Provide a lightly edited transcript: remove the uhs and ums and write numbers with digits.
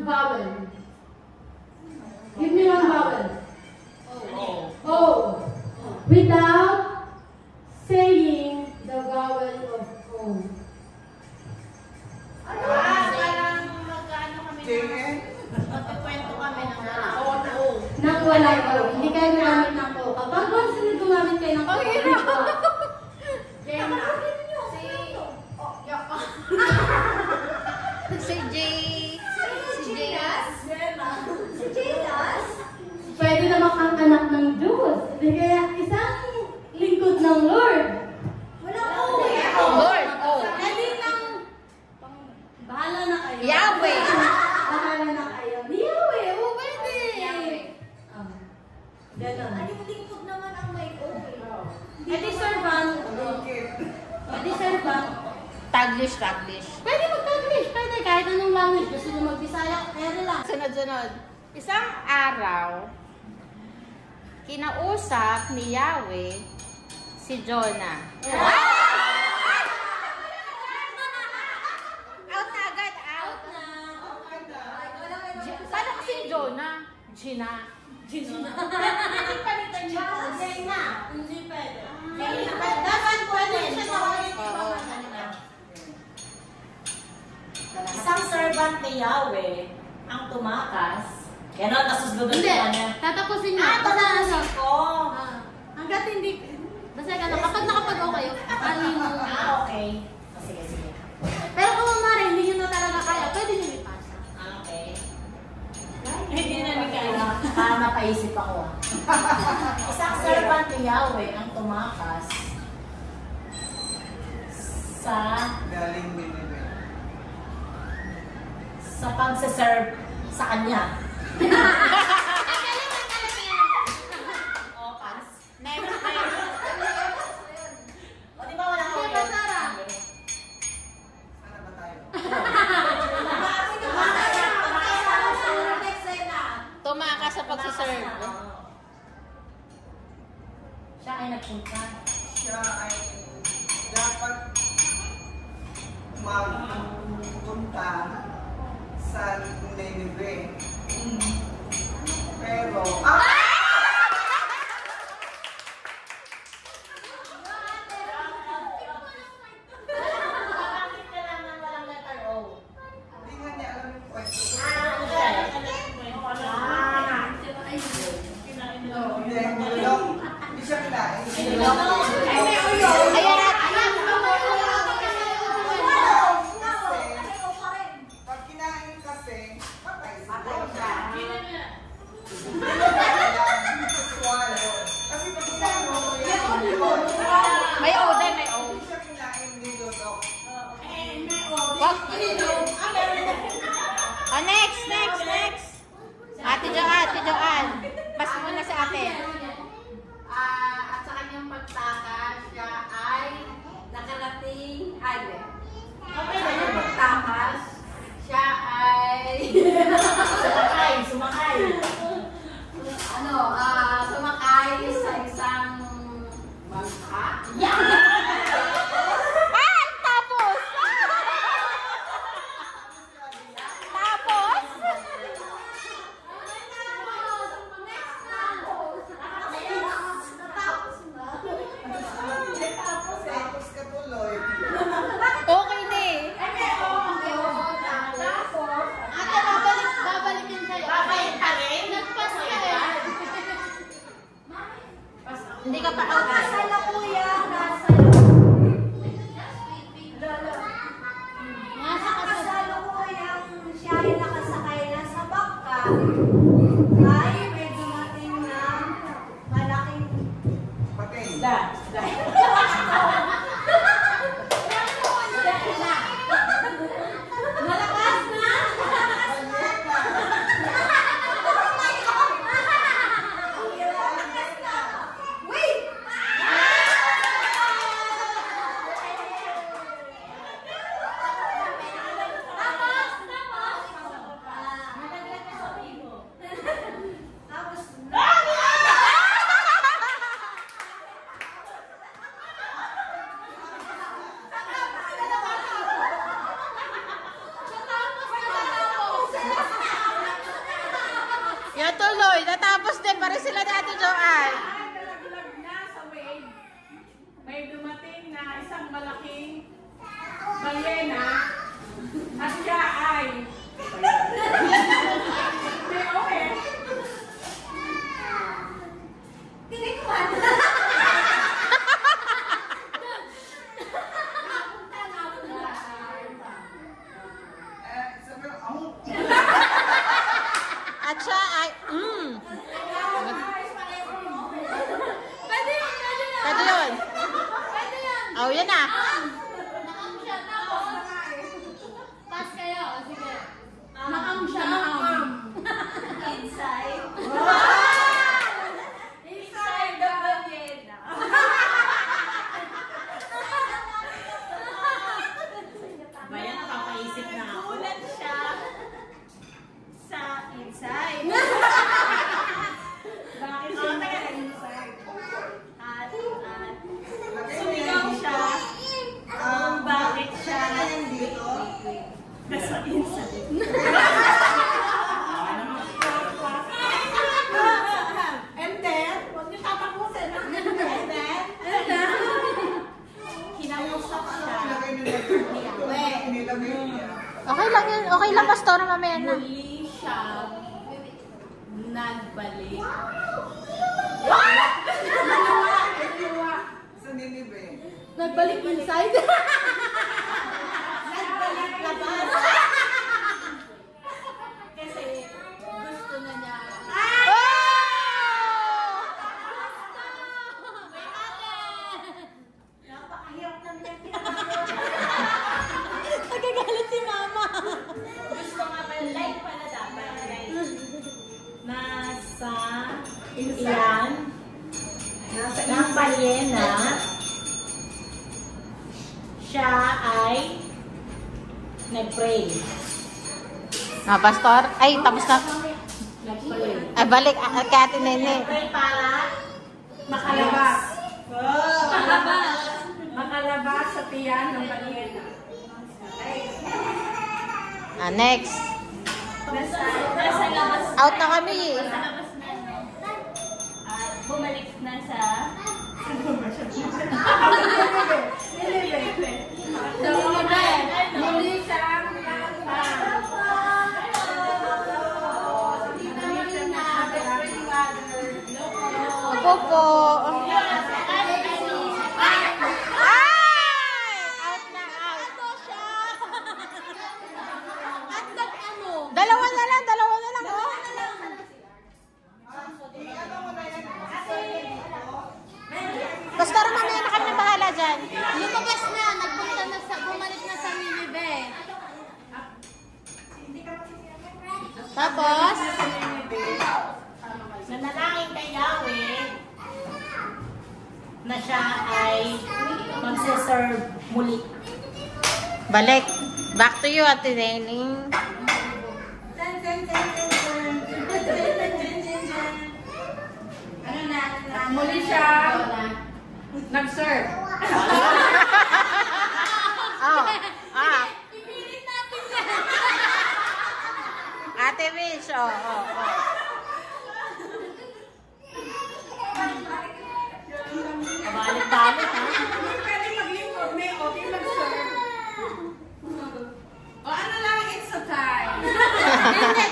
vowel. Give me one vowel. O. Without saying the vowel of O. Parang mag-ano kami na. Magkikwento kami ng walang O. Nang walang O. Hindi kayo gumamit ng O. Kapag sunod gumamit kayo ng O. Si Jaydas? Pwede naman kang anak ng Diyos. Kaya isang lingkod ng Lord. Wala ko. Lord. Pwede nang bahala na kayo. Yahweh. Bahala na kayo. Yahweh. O, pwede. Ganon. Yung lingkod naman ang may O. Pwede servant. Pwede servant. Taglish. Pwede mag-Taglish. Pwede kahit anong language. Gusto nyo mag-Bisaya. Pwede lang. Sunod-sunod. Isang araw, kinausap ni Yahweh si Jonah. Out na agad, out. Sana kasi Jonah? Gina. Hindi palitan niyo. Hindi pwede. Dapat pwede siya tawagin yung mga kanina. Isang servant ni Yahweh ang tumakas. Ganon, nasuslugan Hindi. niya. Tatapusin niyo. Tatapusin ko. Hanggat hindi. Basta gano'n. Kapag nakapag-o kayo, alin mo. Okay. Sige. Pero kung mamari, hindi nyo na talaga kaya, pwede nyo ipasa. Okay. Hindi na ni kaya. Napaisip ako. Isang servant ni Yahweh ang tumakas sa Galing Nineveh. sa pagsaserve sa kanya. Next. O, di ba wala ko Sige, Basara. Sana ba tayo? Tumakas sa pagsiserve. Siya ay nagpunta. Siya ay dapat magpunta sa Nineveh. Pero, Bakit kailangan walang letter O? hindi nga niya alam yung kwento. Hindi siya kinain. Ayan na. Pag kinain kasi, patay siya. Kasi pag kinain mo, May O din, may O. hindi siya kinain ni Dodok. Wag. Oh, next. Ate Joanne. Pas muna sa atin. At sa kanyang pagtakas, siya ay nakarating, sa kanyang pagtakas, siya ay Sumakay. sumakay sa isang bangka. Tapos? Tapos ka tuloy. Okay na eh. Ate, babalik yan sa'yo. Babalik ka rin? Nagpas ka eh. Hindi ka pa out. Nasa Kasalukuyang siya ay nakasakay na sa bangka, ay may dumating na malaking Patay. malakas na. Wait! Natuloy. Natapos din. Pare sila ni Ate Joanne. Ay, nalaglag na sa wave. May dumating na isang malaking balyena at siya ay Hindi, okay. Tinikman. Sabi mo, At siya ay, Pwede yun, pwede yun. Pwede yun. Pwede yun. Oh, yan na. Nakam siya, tapos. Pass kayo, o sige. Nakam siya, nakam. Inside. Inside the balyena. Bayan, napapaisip na ako. Ulat siya sa inside. Bakit siya inside? At sumigaw siya kung bakit siya nasa inside. And then, huwag niyo tatapusin. And then, kinausap siya. nilagay niya. Okay lang yun. Okay lang, Pastora, mamaya na. Muli siyang nagbalik. Sa Ninive. Nagbalik inside. Nagbalik labas. Kasi gusto na niya. Napakahirap na niya. Nagagalit si Mama. Gusto nga pala, like pala dapat. Nasa ilan ng balyena siya ay nag-pray. Pastor. Ay, tapos na. Nag-pray. Ay, balik. Kay Ate Nene. Nag-pray para Makalabas. Makalabas. Makalabas sa tiyan ng balyena. Next. nasa labas. Out na kami. Nasa labas na. At bumalik na sa Muli siyang Opo po. Ay! Out na, out. Dalawa na lang, oh. Pastor, mamaya na kami ng bahala dyan. Lumabas na, nagpunta na sa, bumalik na sa Ninive. Tapos, nanalangin kay Yahweh na siya ay magsiserve muli. balik. Back to you, Ate Nening. muli siyang nag-serve. Oh, Ipilit natin yan. Ate Mish, oh. Balik-balik, ha? Pwede mag-import, may okay mag-serve. O ano lang, it's a time. Hindi,